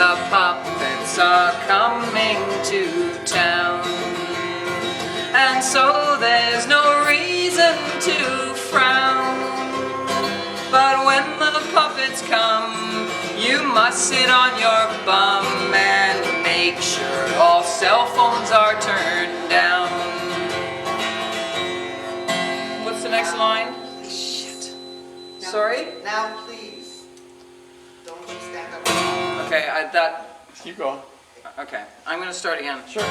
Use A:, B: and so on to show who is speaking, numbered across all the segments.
A: The puppets are coming to town, and so there's no reason to frown. But when the puppets come, you must sit on your bum and make sure all cell phones are turned down. What's the next line? Shit. Sorry?
B: Now please, don't you stand up.
A: Okay,
C: You go.
A: Okay, I'm gonna start again.
C: Sure.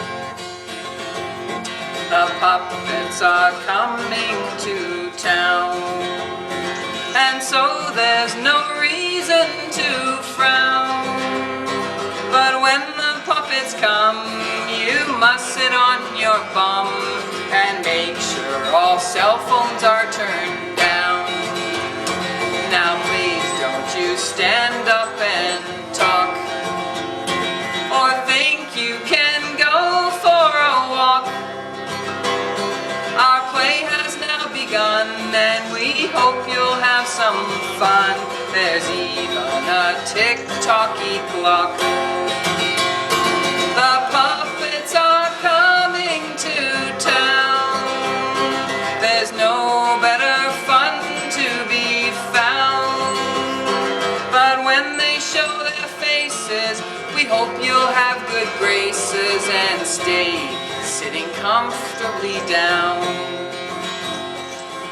A: The puppets are coming to town, and so there's no reason to frown. But when the puppets come, you must sit on your bum and make sure all cell phones are turned down. Now please don't you stand up and talk, or think you can go for a walk. Our play has now begun, and we hope you'll have some fun. There's even a tick-tocky clock. The puppets are coming to town. There's no better fun to be found. But when they show their faces, we hope you'll have good graces and stay sitting comfortably down.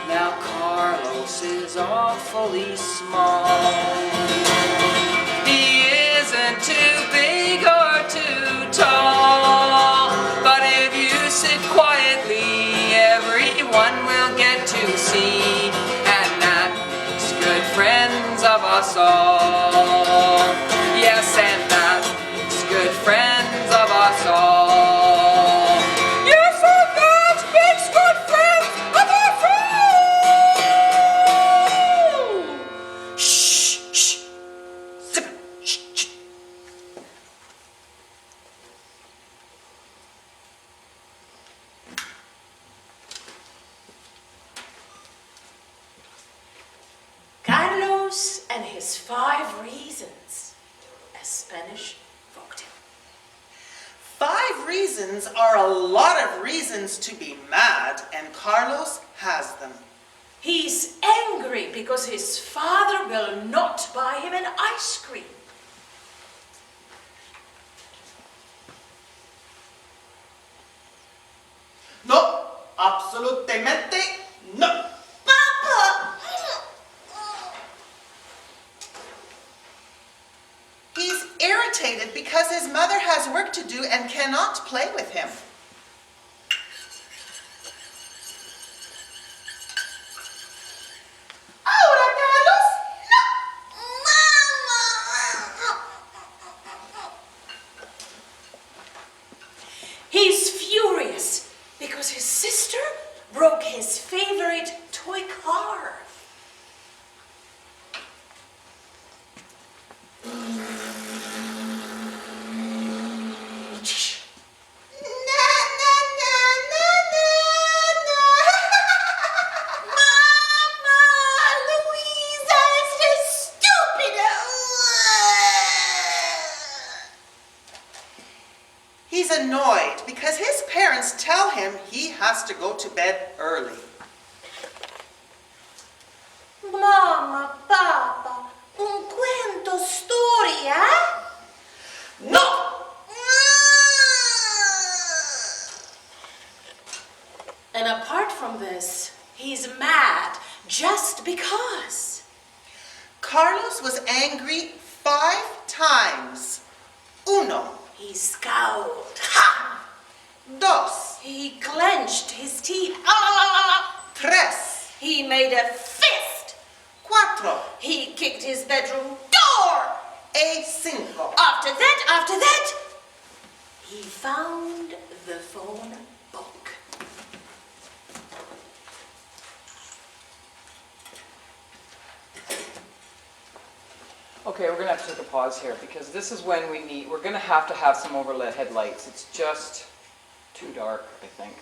A: Now Carlos is awfully small. He isn't too big or too tall. But if you sit quietly, everyone will get to see, and that makes good friends of us all. Yes, and that makes good friends of us all. Yes, and that makes good friends of us all. Shh, shh. Zip it. Shh, shh.
D: Carlos and his 5 reasons. A Spanish folktale.
B: 5 reasons are a lot of reasons to be mad, and Carlos has them.
D: He's angry because his father will not buy him an ice cream.
B: No, absolutamente no.
D: Papa!
B: He's irritated because his mother has work to do and cannot play with him. Ahora, Carlos, no.
D: He's furious because his sister broke his favorite toy car.
B: Na, na, na, na, na, na.
D: Mama, Luisa is just stupid.
B: He's annoyed because his parents tell him he has to go to bed early.
D: Mama, Papa, un cuento storia?
B: No!
D: And apart from this, he's mad just because.
B: Carlos was angry 5 times. Uno,
D: He scowled. Ha!
B: dos,
D: He clenched his teeth.
B: tres,
D: He made a fist.
B: cuatro,
D: He kicked his bedroom door.
B: e cinco.
D: After that, he found the phone book.
A: Okay, we're gonna have to take a pause here because this is when we need, we're gonna have to have some overhead headlights. It's just too dark, I think.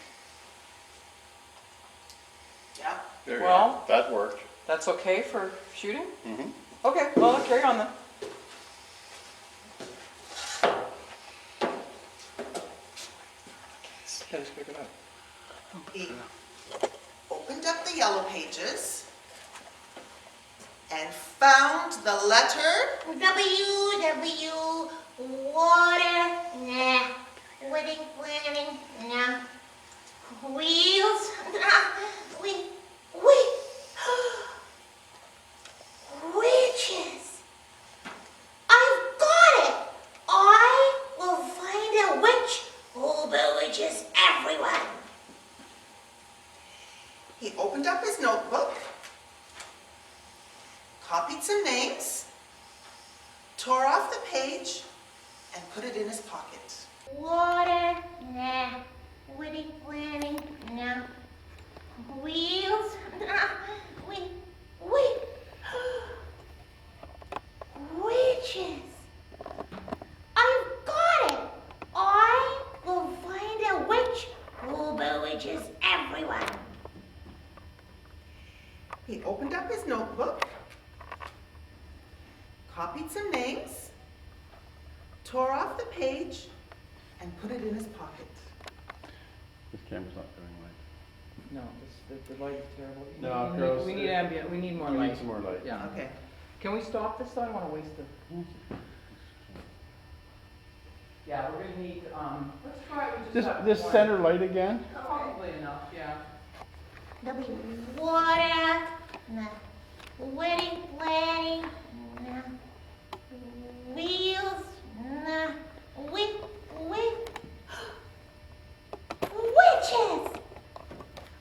B: Yeah.
C: There
A: Well-
C: you go. That worked.
A: That's okay for shooting?
C: Mm-hmm.
A: Okay, well, let's carry on then.
C: Yeah, just pick it up.
B: He opened up the yellow pages and found the letter
E: W, water, nah. Wedding planning, nah. Wheels, nah. Witches. I've got it. I will find a witch who bewitches everyone.
B: He opened up his notebook, copied some names, tore off the page, and put it in his pocket.
E: Water, nah. Wedding planning, nah. Wheels, nah. Witches. I've got it. I will find a witch who bewitches everyone.
B: He opened up his notebook, copied some names, tore off the page, and put it in his pocket.
C: This camera's not doing light.
A: No, the light is terrible.
C: No, girls,
A: We need ambient, we need more
C: We
A: light.
C: need some more light.
A: Yeah.
B: Okay.
A: Can we stop this though? I don't want to waste the. Yeah, we're gonna need, let's try, we just have
C: This
A: one.
C: center light again?
A: Probably enough, yeah.
E: Water, nah. Wedding planning, nah. Wheels, nah. Witches!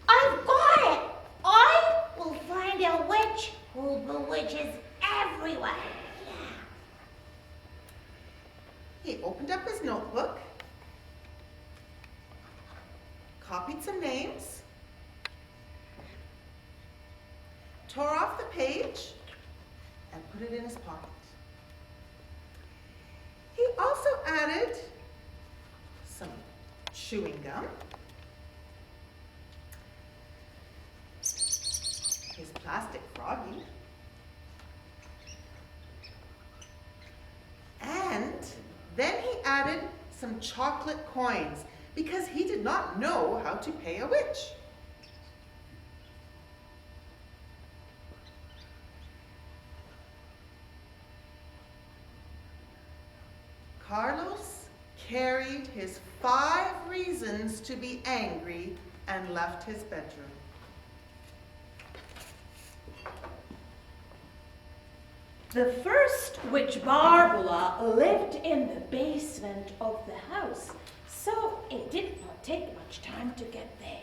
E: I've got it! I will find a witch who bewitches everyone.
B: He opened up his notebook, copied some names, tore off the page, and put it in his pocket. He also added some chewing gum, his plastic froggy, and then he added some chocolate coins because he did not know how to pay a witch. Carlos carried his 5 reasons to be angry and left his bedroom.
D: The first witch Barbara lived in the basement of the house, so it did not take much time to get there.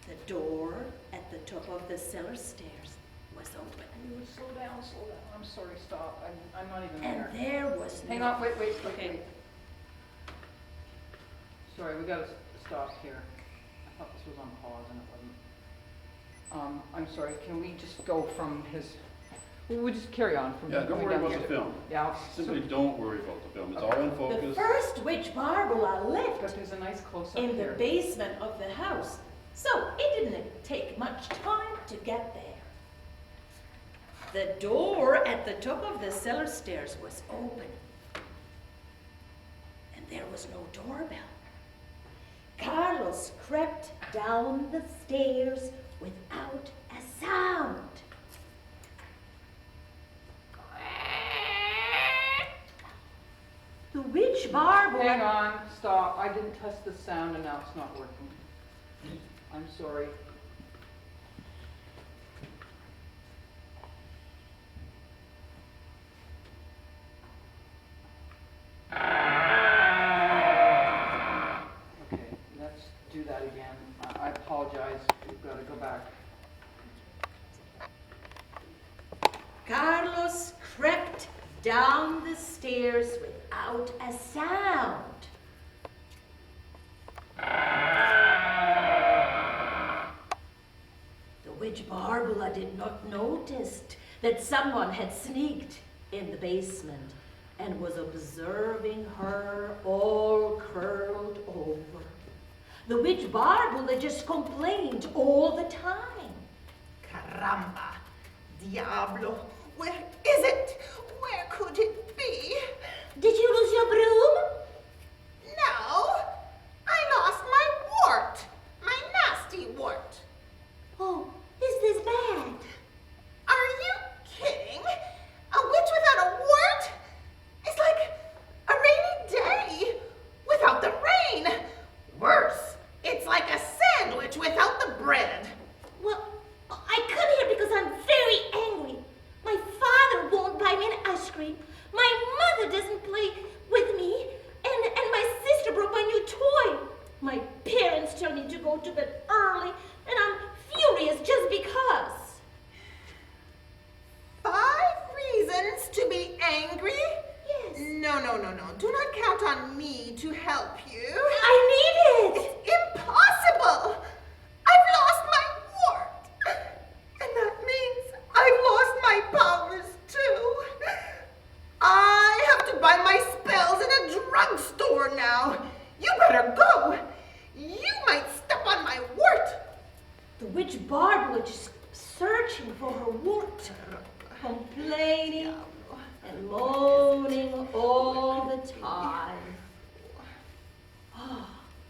D: The door at the top of the cellar stairs was open,
A: Slow down, I'm sorry, stop, I'm not even
D: and
A: there.
D: there was
A: Hang
D: no...
A: on, wait.
D: Okay.
A: Sorry, we gotta stop here. I thought this was on pause and it wasn't. I'm sorry, can we just go from his, we'll just carry on from.
C: Yeah, don't
A: going
C: worry
A: down
C: about
A: here.
C: the film.
A: Yeah.
C: Simply don't worry about the film. It's all in
D: The
C: focus.
D: first witch Barbara
A: But
D: lived
A: there's a nice close-up
D: in the
A: here.
D: basement of the house, so it didn't take much time to get there. The door at the top of the cellar stairs was open, and there was no doorbell. Carlos crept down the stairs without a sound. The witch Barbara...
A: Hang on, stop. I didn't test the sound and now it's not working. I'm sorry. Okay, let's do that again. I apologize. We've got to go back.
D: Carlos crept down the stairs without a sound. The witch Barbara did not notice that someone had sneaked in the basement and was observing her all curled over. The witch Barbara just complained all the time.
B: Caramba! Diablo! Where is it? Where could it be?
E: Did you lose your broom?
B: No! be angry?
E: Yes.
B: No. Do not count on me to help you.
E: I need it.
B: It's impossible. I've lost my wart. And that means I've lost my powers too. I have to buy my spells in a drugstore now. You better go. You might step on my wart.
D: The witch Barbara was searching for her wart, complaining and moaning all the time.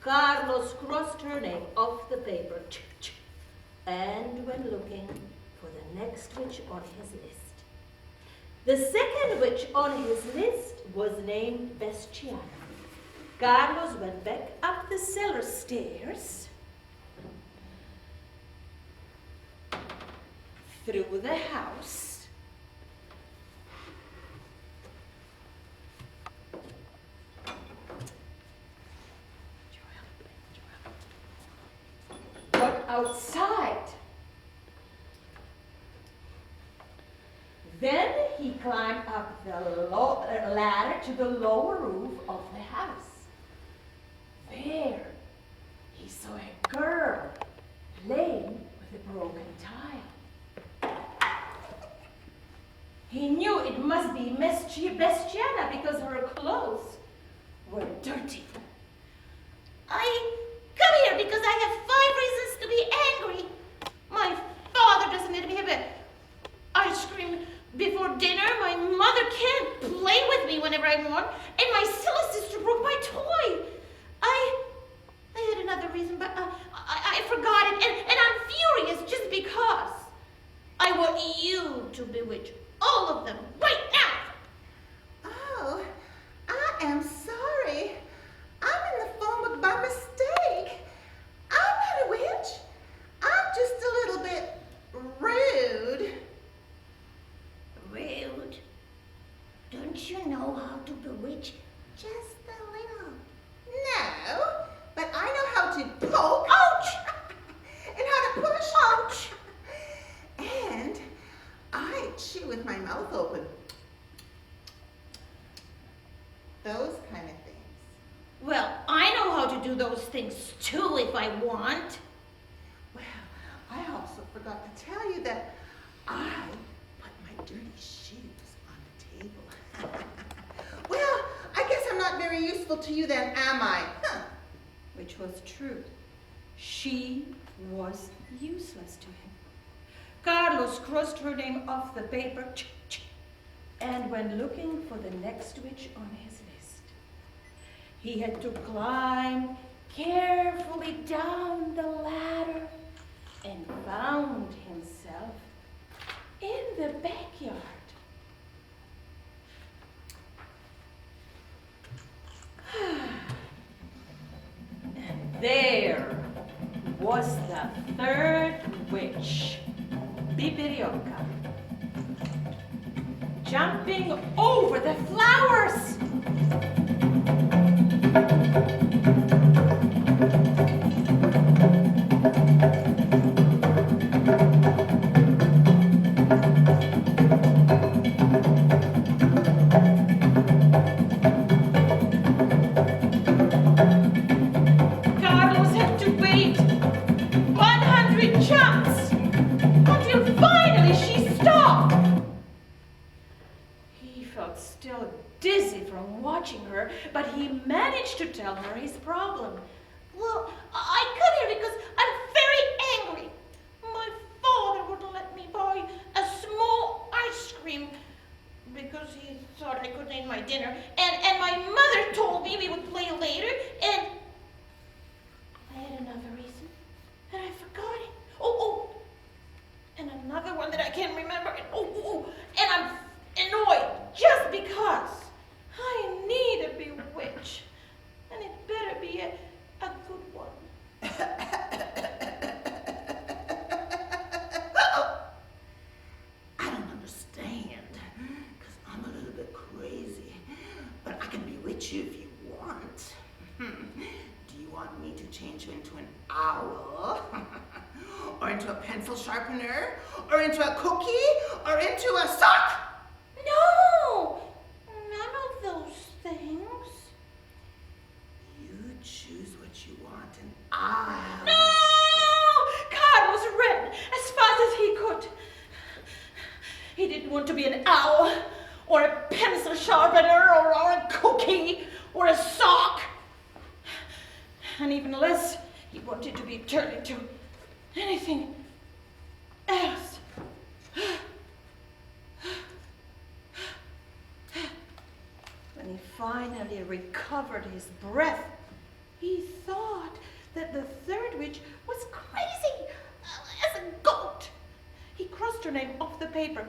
D: Carlos crossed her name off the paper and went looking for the next witch on his list. The second witch on his list was named Bestiana. Carlos went back up the cellar stairs, through the house, got outside. Then he climbed up the ladder to the lower roof of the house. There, he saw a girl playing with a broken tile. He knew it must be Bestiana because her clothes were dirty.
E: I come here because I have 5 reasons to be angry. My father doesn't let me have ice cream before dinner. My mother can't play with me whenever I want. And my silly sister broke my toy. I had another reason, but I forgot it. And I'm furious just because. I want you to bewitch all of them right now.
B: Oh, I am sorry. I'm in the phone book by mistake. I'm not a witch. I'm just a little bit rude.
E: Rude. Don't you know how to bewitch just a little?
B: No, but I know how to poke.
E: Ouch!
B: And how to push. Ouch! And I chew with my mouth open. Those kind of things.
E: Well, I know how to do those things too if I want.
B: Well, I also forgot to tell you that I put my dirty shoes on the table. Well, I guess I'm not very useful to you then, am I? Huh.
D: Which was true. She was useless to him. Carlos crossed her name off the paper and went looking for the next witch on his list. He had to climb carefully down the ladder and found himself in the backyard. And there was the third witch, Bibirioca, jumping over the flowers. Carlos had to wait 100 jumps until finally she stopped. He felt still dizzy from watching her, but he managed to tell her his problem.
E: Well, I come here because I'm very angry. My father wouldn't let me buy a small ice cream because he thought I couldn't eat my dinner. And my mother told me we would play later, and I had another reason, and I forgot it. Oh, and another one that I can't remember. And I'm annoyed just because I need a bewitch, and it better be a good one.
B: I don't understand, because I'm a little bit crazy, but I can bewitch you if you want. Do you want me to change you into an owl? Or into a pencil sharpener? Or into a cookie? Or into a sock?
E: No! to be an owl, or a pencil sharpener, or a cookie, or a sock. And even less, he wanted to be turned into anything else. When he finally recovered his breath, he thought that the third witch was crazy as a goat. He crossed her name off the paper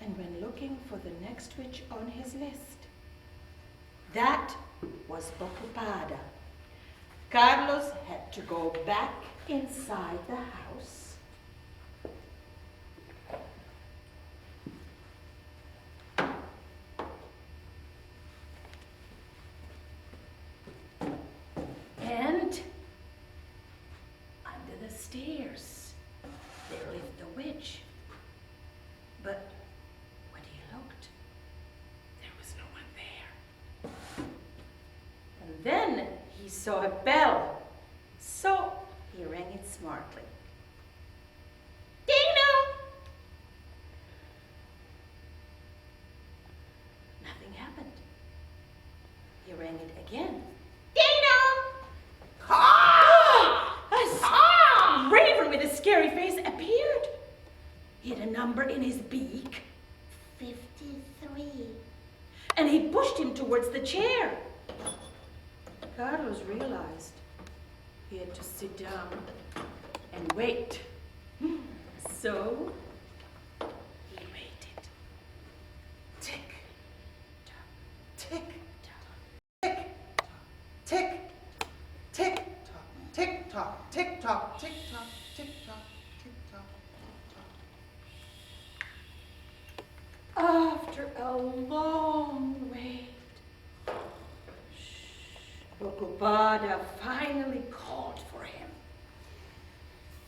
E: and went looking for the next witch on his list. That was Bocupada. Carlos had to go back inside the house. And under the stairs, there lived the witch. But when he looked, there was no one there. And then he saw a bell, so he rang it smartly. Ding-dong! Nothing happened. He rang it again. Ding-dong! A raven with a scary face appeared. He had a number in his beak, 53, and he pushed him towards the chair. Carlos realized he had to sit down and wait. So he waited. Tick,
B: Tick, tick, tick, tick, tick tock, tick tock, tick tock, tick tock, tick tock, tick tock.
E: After a long wait, Bocupada finally called for him.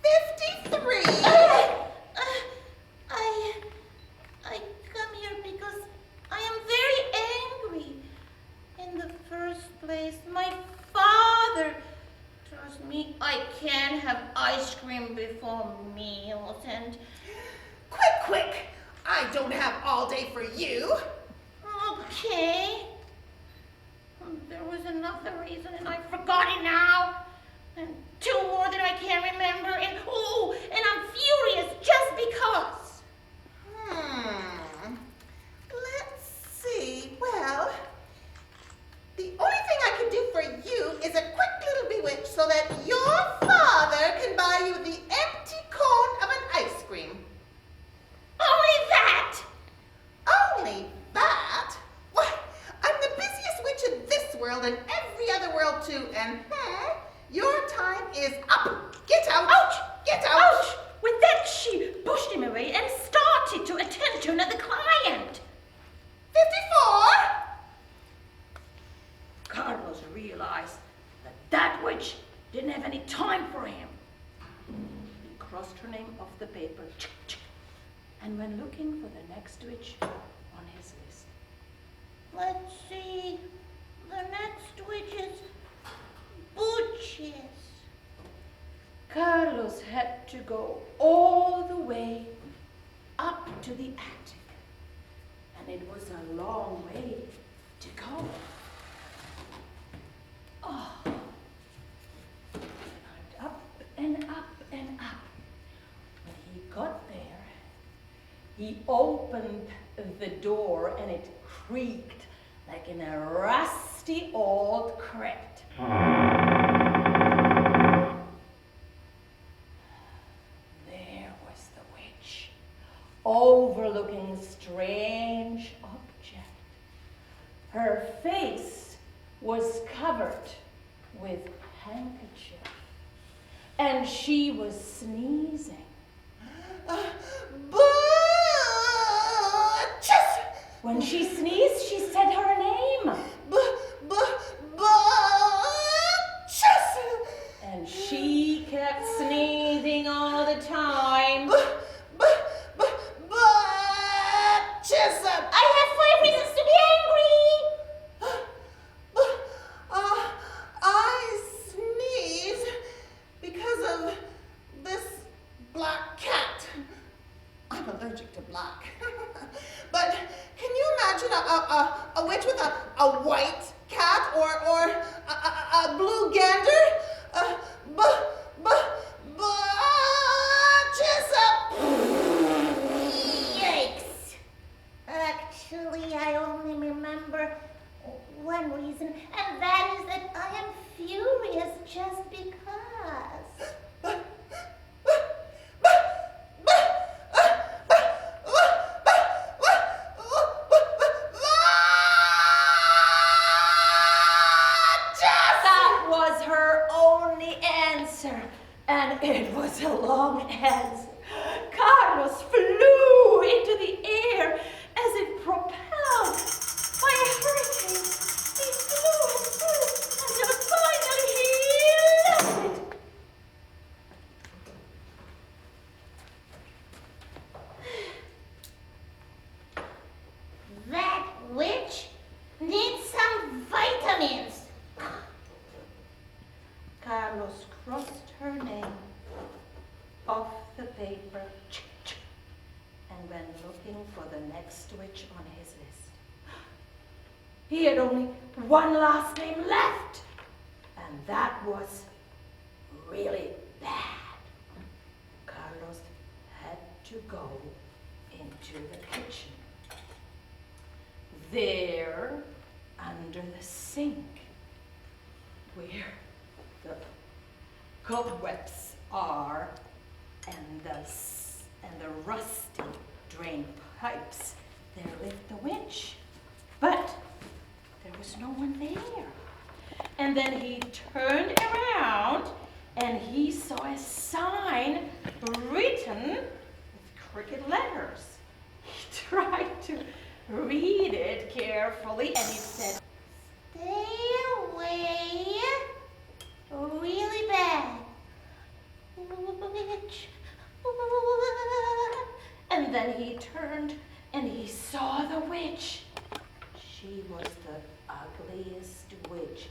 B: 53.
E: I come here because I am very angry. In the first place, my father tells me I can't have ice cream before meals, and
B: Quick, I don't have all day for you.
E: okay. There was another reason and I forgot it now. And two more that I can't remember. And I'm furious just because.
B: Let's see. Well, the only thing I can do for you is a quick little bewitch so that your father can buy you the empty cone of an ice cream.
E: Only that?
B: Only that? Why, I'm the busiest witch in this world and every other world too, and your time is up. Get out.
E: Ouch!
B: Get out.
E: Ouch! With that, she pushed him away and started to attend to another client.
B: 54.
E: Carlos realized that that witch didn't have any time for him. He crossed her name off the paper and went looking for the next witch on his list. Let's see. The next witch is Butches. Carlos had to go all the way up to the attic, and it was a long way to go. Oh. He climbed up and up and up. When he got there, he opened the door and it creaked like in a rusty old crate. There was the witch, overlooking a strange object. Her face was covered with handkerchief, and she was sneezing.
B: Butches!
E: When she sneezed, she said her name.
B: Butches!
E: And she kept sneezing all the time.
B: Butches!
E: I have 5 reasons to be angry.
B: I sneeze because of this black cat. I'm allergic to black. But can you imagine a witch with a white cat or a blue gander?
E: Yikes. Actually, I only remember one reason, and that is that I am furious just because.
D: That was her only answer, and it was a long answer. Carlos flew into the air as if propelled by a hurricane. He flew and flew until finally he landed.
E: That witch needs some vitamins.
D: Carlos crossed her name off the paper and went looking for the next witch on his list. He had only one last name left, and that was really bad. Carlos had to go into the kitchen. There, under the sink, where the cobwebs are, and the rusty drain pipes, there lived the witch. But there was no one there. And then he turned around and he saw a sign written with crooked letters. He tried to read it carefully and it said,
E: Stay away. Really bad. Witch.
D: and then he turned and he saw the witch. She was the ugliest witch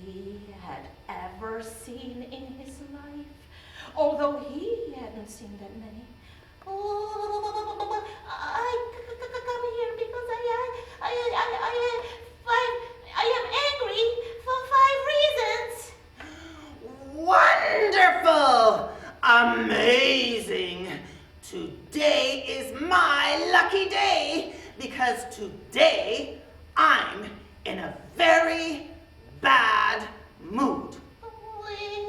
D: he had ever seen in his life, although he hadn't seen that many.
E: I come here because I am angry for 5 reasons.
B: Wonderful! Amazing! Today is my lucky day because today I'm in a very bad mood.
E: Well, in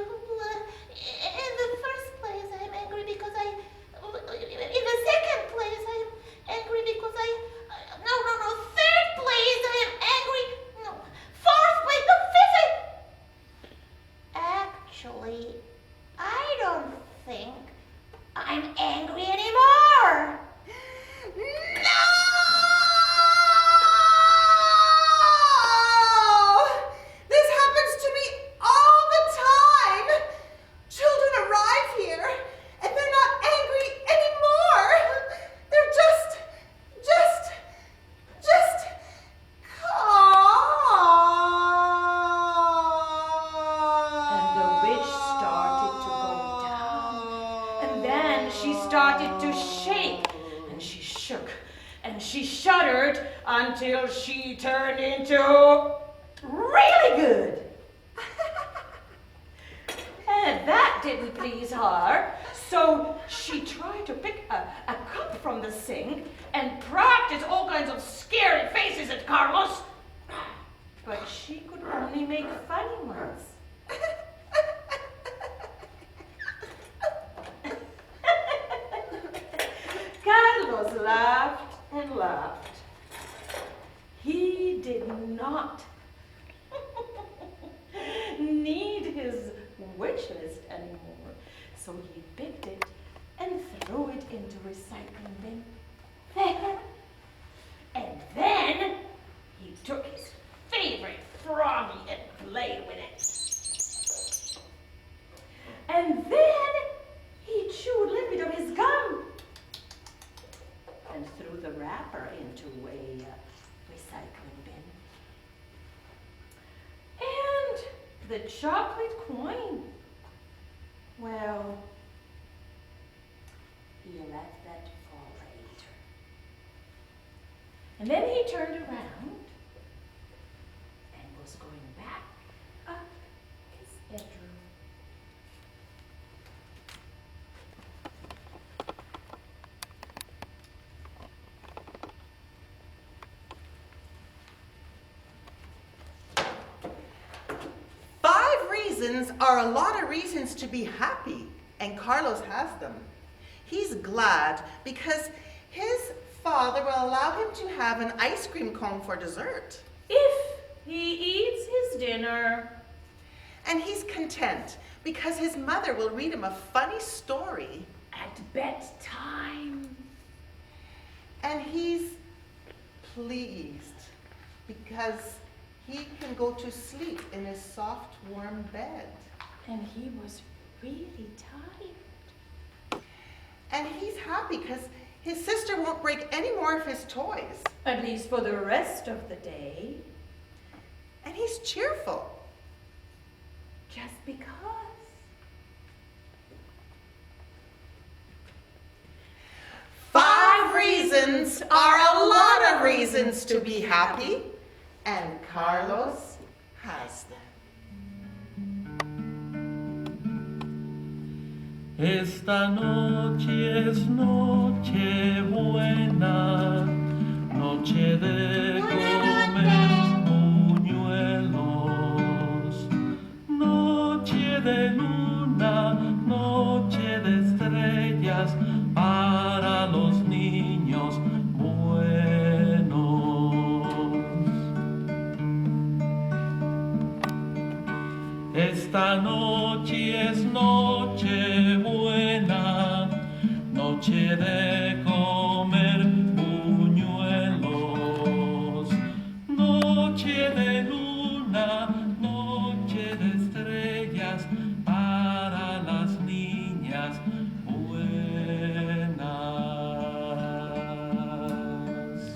E: the first place, I'm angry because in the second place, I'm angry because no, third place, I am angry, no, fourth place, no, fifth, actually, I don't think I'm angry anymore.
B: No! This happens to me all the time. Children arrive here and they're not angry anymore. They're just calm.
D: And the witch started to go down. And then she started to shake. And she shook. And she shuddered until she turned into really good. And that didn't please her. So she tried to pick a cup from the sink and practice all kinds of scary faces at Carlos. But she could only make funny ones. Carlos laughed and laughed. He did not need his wish list anymore, so he picked it and threw it into recycling bin. And then he took his favorite froggy and played with it. And then he chewed a little bit of his gum and threw the wrapper into a recycling bin. And the chocolate coin, well, he left that for later. And then he turned around and was going back up his bedroom.
B: Five reasons are a lot of reasons to be happy, and Carlos has them. He's glad because his father will allow him to have an ice cream cone for dessert.
D: If he eats his dinner.
B: And he's content because his mother will read him a funny story.
D: At bedtime.
B: And he's pleased because he can go to sleep in his soft, warm bed.
D: And he was really tired.
B: And he's happy because his sister won't break any more of his toys.
D: At least for the rest of the day.
B: And he's cheerful.
D: Just because.
B: Five reasons are a lot of reasons to be happy, and Carlos has them.
F: Esta noche es noche buena, noche de comer buñuelos, noche de luna, noche de estrellas para los niños buenos. Esta noche es noche buena, noche de comer buñuelos, noche de luna,